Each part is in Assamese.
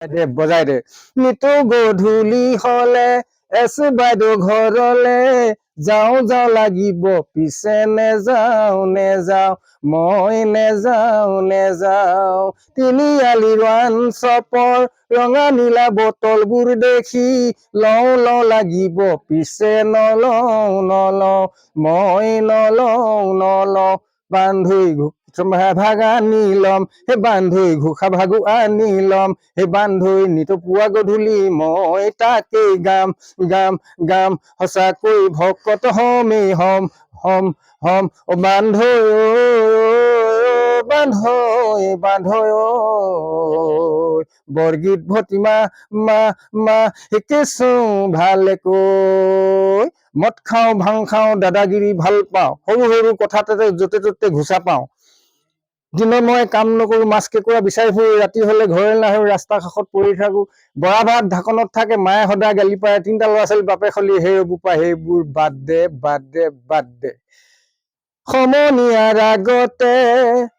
দে বজাই দে নিতু গধূলি হলে এছ বাইদেউ ঘৰলে যাওঁ যাওঁ লাগিব পিছে নেযাওঁ মই নেযাওঁ তিনিআলি ওৱান শ্বপৰ ৰঙা নীলা বটলবোৰ দেখি লওঁ লাগিব পিছে নলওঁ মই নলওঁ বান্ধৈ ভাগ আনি ল'ম সেই বান্ধৈ ঘোষা ভাগো আনি ল'ম সেই বান্ধৈ নিতু পুৱা গধূলি মই তাকেই গাম সঁচাকৈ ভকত হমেই হম অ বান্ধৈ বৰগীত ভতিমা মা শিকিছো ভালেকৈ মদ খাওঁ ভাং খাওঁ দাদাগিৰি ভাল পাওঁ সৰু কথাতে য'তে ত'তে ঘুচা পাওঁ দিনত মই কাম নকৰো মাছ কেঁকুৰা বিচাৰি ফুৰো ৰাতি হলে ঘৰলৈ নাহো ৰাস্তা কাষত পৰি থাকো বৰা ভাত ঢাকনত থাকে মায়ে সদায় গালি পাৰে তিনিটা ল'ৰা ছোৱালী বাপে খলি সেইবোৰ বাদ দে সমনীয়াৰ আগতে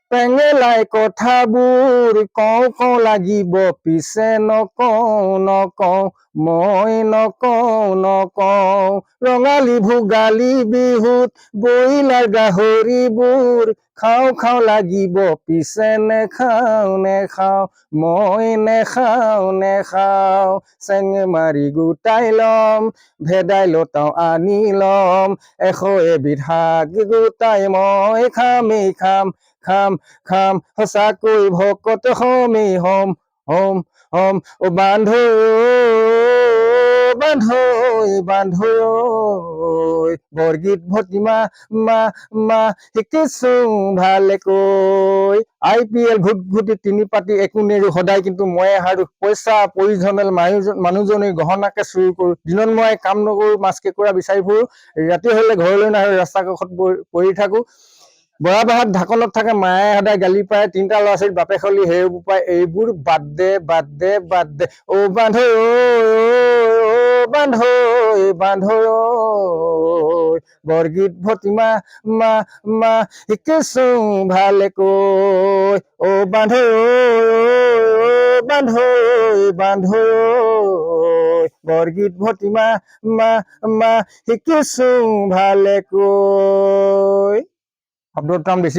পেঙেলাই কথাবোৰ কওঁ লাগিব পিছে নকওঁ মই নকওঁ ৰঙালী ভোগালী বিহুত বইলাৰ গাহৰিবোৰ খাওঁ লাগিব পিছে নেখাওঁ মই নেখাওঁ চেঙেমাৰি গোটাই ল'ম ভেদাইলতাও আনি ল'ম 100 এবিধ শাক গোটাই মই খামেই খাম সঁচাকৈ ভকত হমেই হম অ বান্ধৈ বৰগীত ভতিমা মা শিকিছো ভালেকৈ IPL ঘুটি তিনি পাতি একো নেৰো সদায় কিন্তু ময়ে হাৰো পইচা প্ৰয়োজনেল মানুহজনী গহনাকে চুৰ কৰো দিনত মই কাম নকৰো মাছ কেঁকুৰা বিচাৰি ফুৰো ৰাতি হলে ঘৰলৈ নাহো ৰাস্তা কাষত পৰি থাকো বৰা ভাত ঢাকনত থাকে মায়ে সদায় গালি পাৰে তিনিটা ল'ৰা ছোৱালী বাপে খলি সেইবোৰ পায় এইবোৰ বাদ দে অ বান্ধৈ বৰগীত ভতিমা মা শিকিছো ভালেকৈ অ বান্ধৈ বৰগীত ভতিমা মা শিকিছো ভালেকৈ শব্দৰ কাম বেছি